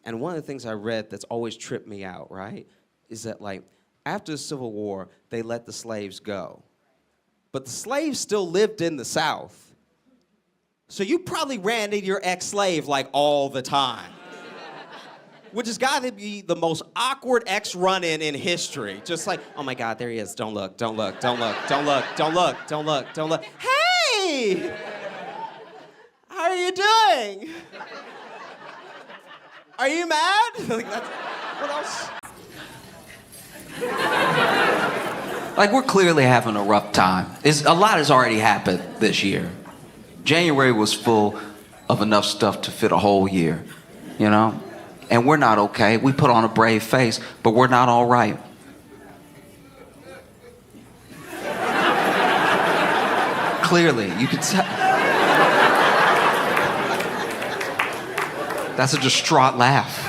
And one of the things I read that's always tripped me out, right, is that, like, after the Civil War, they let the slaves go. But the slaves still lived in the South. So you probably ran into your ex-slave, like, all the time. Which has got to be the most awkward ex-run-in in history. Just like, oh my God, there he is. Don't look, don't look, don't look, don't look, don't look, don't look, don't look. Hey! How are you doing? Are you mad? Like, that's, what else? Like, we're clearly having a rough time. A lot has already happened this year. January was full of enough stuff to fit a whole year, you know? And we're not okay. We put on a brave face, but we're not all right. Clearly, you could tell. That's a distraught laugh.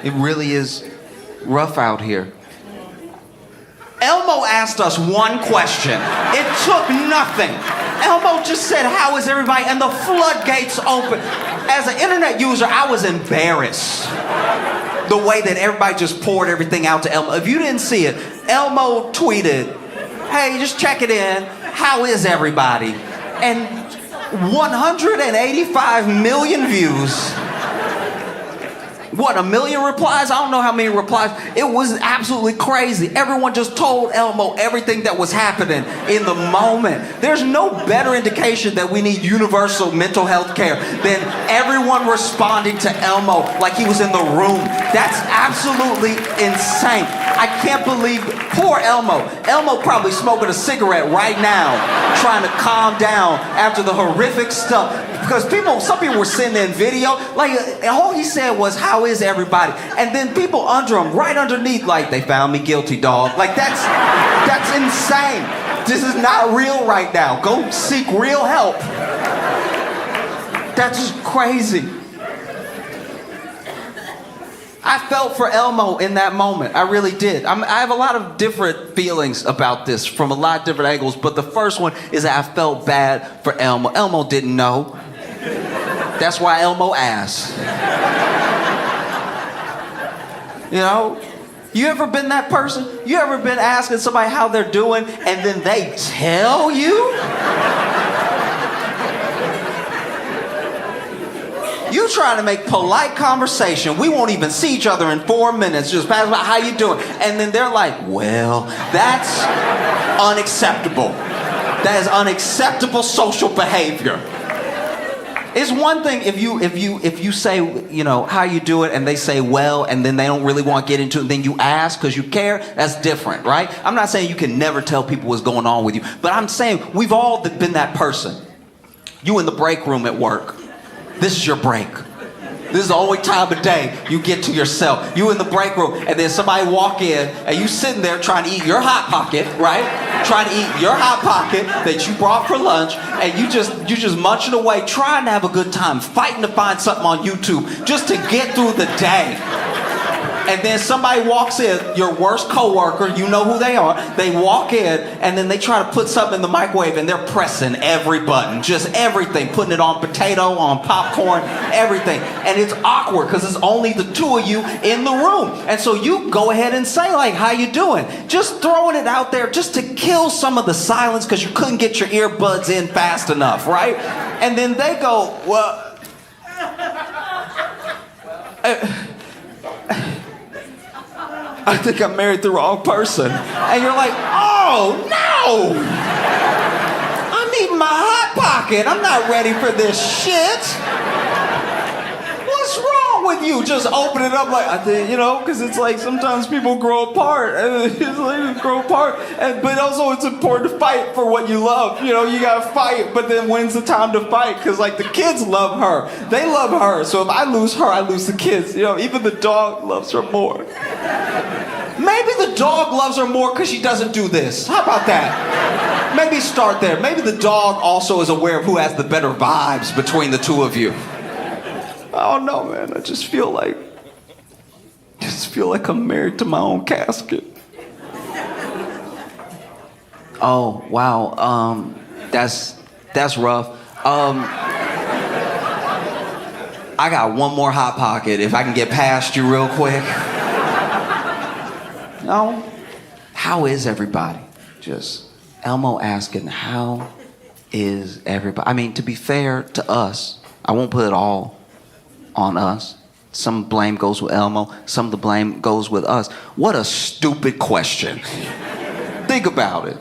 It really is rough out here. Elmo asked us one question. It took nothing. Elmo just said, how is everybody? And the floodgates opened. As an internet user, I was embarrassed. The way that everybody just poured everything out to Elmo. If you didn't see it, Elmo tweeted, hey, just check it in. How is everybody? And 185 million views. What, 1 million replies? I don't know how many replies. It was absolutely crazy. Everyone just told Elmo everything that was happening in the moment. There's no better indication that we need universal mental health care than everyone responding to Elmo like he was in the room. That's absolutely insane. I can't believe, poor Elmo. Elmo probably smoking a cigarette right now, trying to calm down after the horrific stuff. Because some people were sending in video, like, all he said was, how is everybody? And then people under him, right underneath, like, they found me guilty, dog. Like, that's insane. This is not real right now. Go seek real help. That's just crazy. I felt for Elmo in that moment. I really did. I have a lot of different feelings about this from a lot of different angles, but the first one is that I felt bad for Elmo. Elmo didn't know. That's why Elmo asked. You know? You ever been that person? You ever been asking somebody how they're doing and then they tell you? You trying to make polite conversation. We won't even see each other in 4 minutes. Just pass by, how you doing? And then they're like, well, that's unacceptable. That is unacceptable social behavior. It's one thing if you say, you know, how you do it, and they say, well, and then they don't really want to get into it, and then you ask because you care. That's different, right? I'm not saying you can never tell people what's going on with you, but I'm saying we've all been that person. You in the break room at work. This is your break. This is the only time of day you get to yourself. You in the break room, and then somebody walk in, and you sitting there trying to eat your Hot Pocket, right? Trying to eat your Hot Pocket that you brought for lunch, and you just munching away, trying to have a good time, fighting to find something on YouTube just to get through the day. And then somebody walks in, your worst coworker, you know who they are, they walk in, and then they try to put something in the microwave, and they're pressing every button, just everything, putting it on potato, on popcorn, everything. And it's awkward, because it's only the two of you in the room. And so you go ahead and say, like, how you doing? Just throwing it out there just to kill some of the silence, because you couldn't get your earbuds in fast enough, right? And then they go, well... I think I married the wrong person. And you're like, oh, no! I'm eating my Hot Pocket. I'm not ready for this shit. What's wrong with you? Just open it up like, I think, you know, because it's like sometimes people grow apart. And it's like grow apart. But also it's important to fight for what you love. You know, you gotta fight, but then when's the time to fight? Because like the kids love her. They love her. So if I lose her, I lose the kids. You know, even the dog loves her more. Maybe the dog loves her more because she doesn't do this. How about that? Maybe start there. Maybe the dog also is aware of who has the better vibes between the two of you. I don't know, man. I just feel like I'm married to my own casket. Oh, wow. That's rough. I got one more Hot Pocket if I can get past you real quick. No? How is everybody? Just Elmo asking, how is everybody? I mean, to be fair to us, I won't put it all on us. Some blame goes with Elmo, some of the blame goes with us. What a stupid question. Think about it.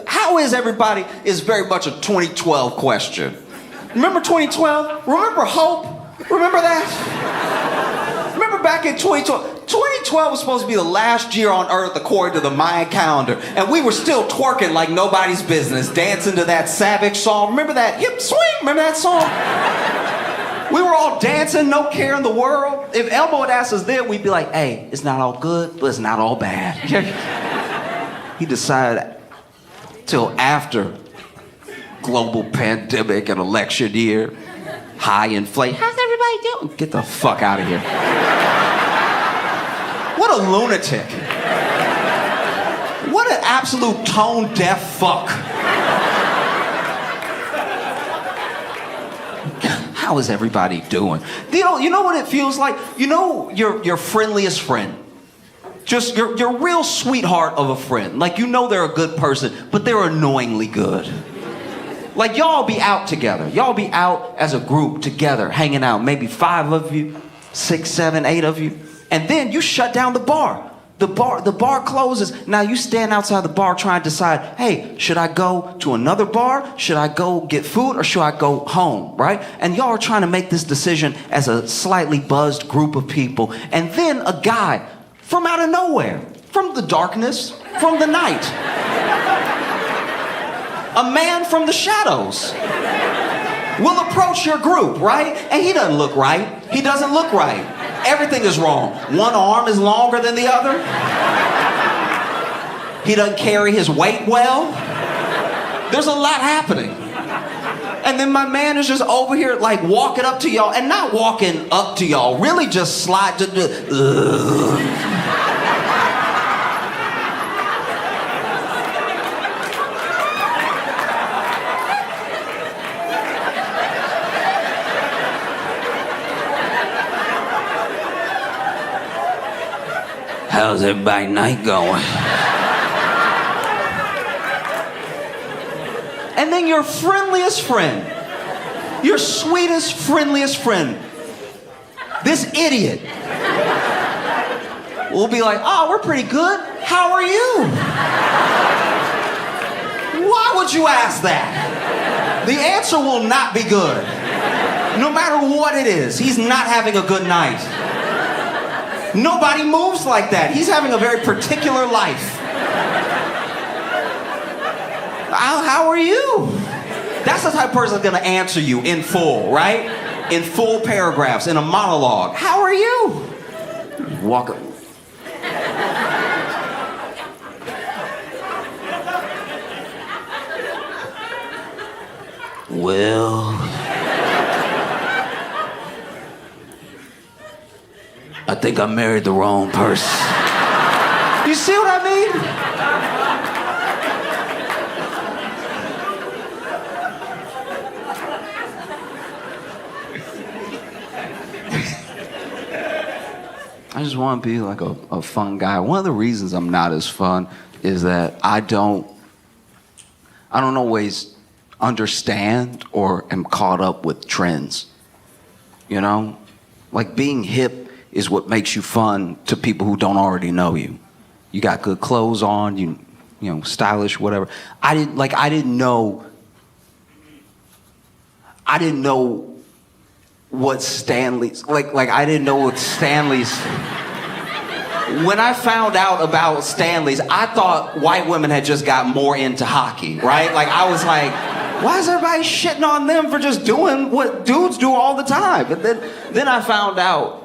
How is everybody is very much a 2012 question. Remember 2012? Remember Hope? Remember that? Remember back in 2012? 2012 was supposed to be the last year on Earth according to the Mayan calendar, and we were still twerking like nobody's business, dancing to that Savage song. Remember that? Hip swing, remember that song? We were all dancing, no care in the world. If Elmo had asked us then, we'd be like, hey, it's not all good, but it's not all bad. He decided till after global pandemic and election year, high inflation. How's everybody doing? Get the fuck out of here. What a lunatic. What an absolute tone-deaf fuck. How is everybody doing? You know what it feels like? You know your friendliest friend. Just your real sweetheart of a friend. Like, you know they're a good person, but they're annoyingly good. Like, y'all be out together. Y'all be out as a group together, hanging out. Maybe 5 of you, 6, 7, 8 of you. And then you shut down the bar. The bar closes. Now you stand outside the bar trying to decide, hey, should I go to another bar? Should I go get food or should I go home, right? And y'all are trying to make this decision as a slightly buzzed group of people. And then a guy from out of nowhere, from the darkness, from the night, a man from the shadows will approach your group, right? And he doesn't look right. He doesn't look right. Everything is wrong. One arm is longer than the other. He doesn't carry his weight well. There's a lot happening. And then my man is just over here like walking up to y'all, and not walking up to y'all, really just slide to the... How's everybody's night going? And then your friendliest friend, your sweetest, friendliest friend, this idiot, will be like, oh, we're pretty good. How are you? Why would you ask that? The answer will not be good. No matter what it is, he's not having a good night. Nobody moves like that. He's having a very particular life. How are you? That's the type of person that's gonna answer you in full, right? In full paragraphs, in a monologue. How are you? Walk up. Well, I think I married the wrong person. You see what I mean? I just want to be like a fun guy. One of the reasons I'm not as fun is that I don't always understand or am caught up with trends. You know? Like, being hip is what makes you fun to people who don't already know you. You got good clothes on, you know, stylish, whatever. I didn't know what Stanley's, I didn't know what Stanley's, when I found out about Stanley's, I thought white women had just got more into hockey, right? Like, I was like, why is everybody shitting on them for just doing what dudes do all the time? But then I found out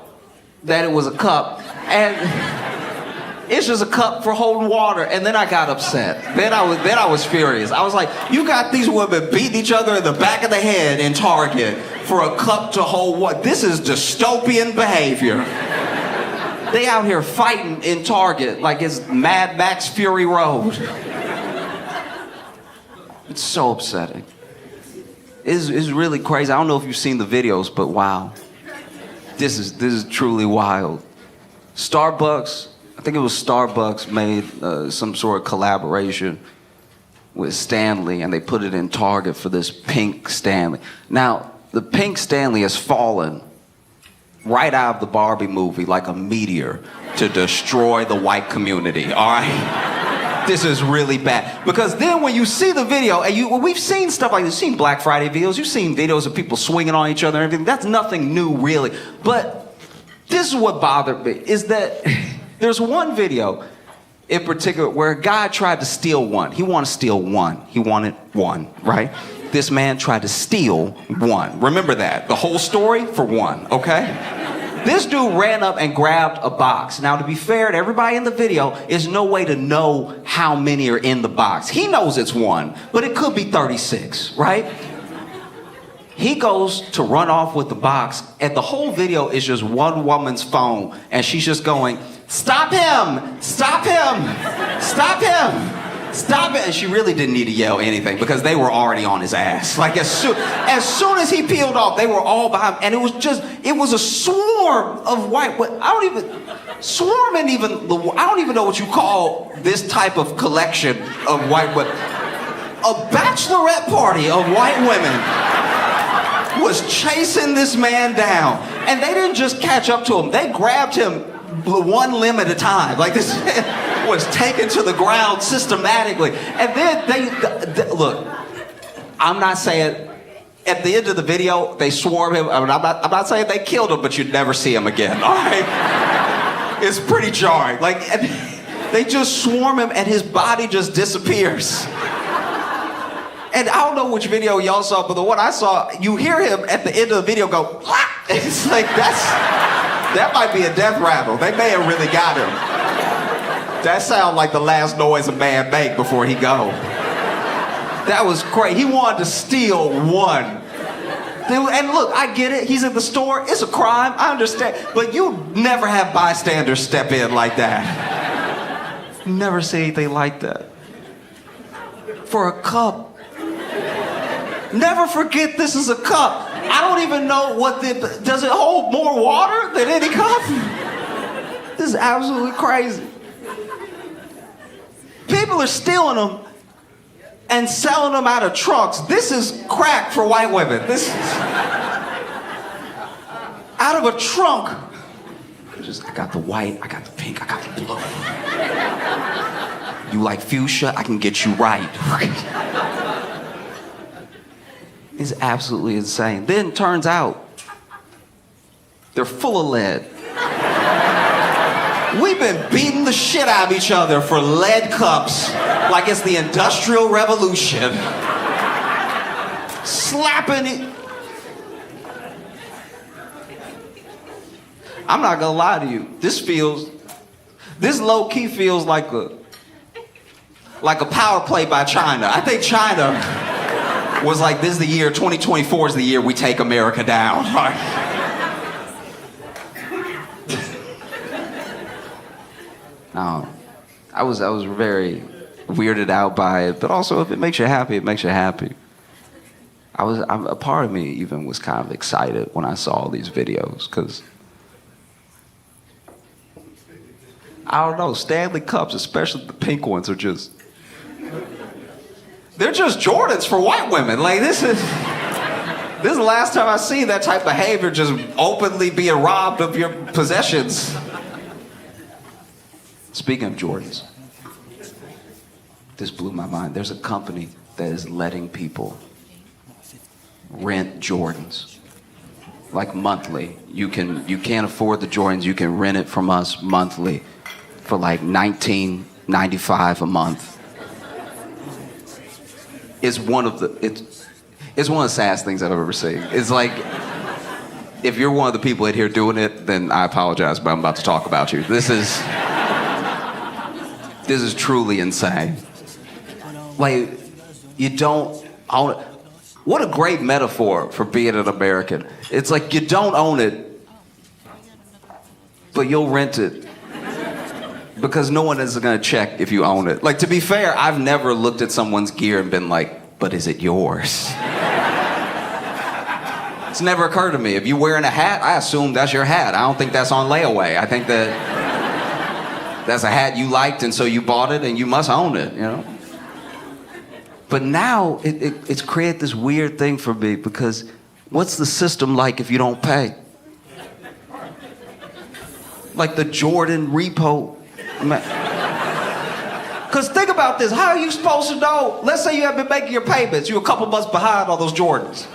that it was a cup, and it's just a cup for holding water, and then I got upset. Then I was furious. I was like, you got these women beating each other in the back of the head in Target for a cup to hold water. This is dystopian behavior. They out here fighting in Target like it's Mad Max Fury Road. It's so upsetting. It's really crazy. I don't know if you've seen the videos, but wow. This is truly wild. Starbucks, I think it was Starbucks made some sort of collaboration with Stanley, and they put it in Target for this pink Stanley. Now, the pink Stanley has fallen right out of the Barbie movie like a meteor to destroy the white community, all right? This is really bad. Because then when you see the video, and we've seen stuff like this, you've seen Black Friday videos, you've seen videos of people swinging on each other and everything. That's nothing new, really. But this is what bothered me, is that there's one video in particular where a guy tried to steal one. He wanted to steal one. He wanted one, right? This man tried to steal one. Remember that. The whole story for one, okay? This dude ran up and grabbed a box. Now, to be fair to everybody in the video, there's no way to know how many are in the box. He knows it's one, but it could be 36, right? He goes to run off with the box, and the whole video is just one woman's phone, and she's just going, "Stop him! Stop him! Stop him! Stop it!" And she really didn't need to yell anything because they were already on his ass. Like as soon as he peeled off, they were all behind him, and it was a swarm of white. I don't even know what you call this type of collection of white women. A bachelorette party of white women was chasing this man down, and they didn't just catch up to him. They grabbed him one limb at a time. Like this man was taken to the ground systematically. And then they look, I'm not saying at the end of the video they swarm him. I'm not saying they killed him, but you'd never see him again. All right, it's pretty jarring. Like they just swarm him, and his body just disappears. And I don't know which video y'all saw, but the one I saw, you hear him at the end of the video go, "Blah!" It's like that might be a death rattle. They may have really got him. That sounds like the last noise a man make before he go. That was crazy. He wanted to steal one. And look, I get it. He's in the store. It's a crime. I understand. But you never have bystanders step in like that. Never see anything like that. For a cup. Never forget this is a cup. I don't even know does it hold more water than any cup? This is absolutely crazy. People are stealing them and selling them out of trunks. This is crack for white women. This is out of a trunk. I got the white, I got the pink, I got the blue. You like fuchsia? I can get you right. It's absolutely insane. Then turns out they're full of lead. We've been beating the shit out of each other for lead cups like it's the Industrial Revolution. Slapping it. I'm not gonna lie to you. This low-key feels like a power play by China. I think China was like, this is the year, 2024 is the year we take America down. No, I was very weirded out by it, but also if it makes you happy, it makes you happy. A part of me even was kind of excited when I saw all these videos, because I don't know, Stanley Cups, especially the pink ones, they're just Jordans for white women. Like this is the last time I see that type of behavior, just openly being robbed of your possessions. Speaking of Jordans, this blew my mind. There's a company that is letting people rent Jordans, like monthly. You can't afford the Jordans, you can rent it from us monthly for like $19.95 a month. It's one of the saddest things I've ever seen. It's like, if you're one of the people in here doing it, then I apologize, but I'm about to talk about you. This is truly insane. Like, you don't own it. What a great metaphor for being an American. It's like you don't own it, but you'll rent it. Because no one is gonna check if you own it. Like, to be fair, I've never looked at someone's gear and been like, but is it yours? It's never occurred to me. If you're wearing a hat, I assume that's your hat. I don't think that's on layaway. I think that's a hat you liked, and so you bought it, and you must own it, you know? But now, it's created this weird thing for me, because what's the system like if you don't pay? Like the Jordan repo. Because think about this. How are you supposed to know? Let's say you have been making your payments. You're a couple months behind on those Jordans.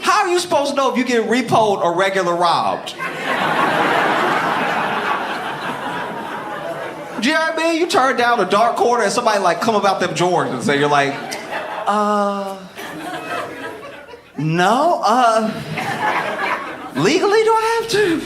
How are you supposed to know if you get repoed or regular robbed? Do you know what I mean? You turn down a dark corner and somebody like come about them Jordans and you're like, no, legally do I have to?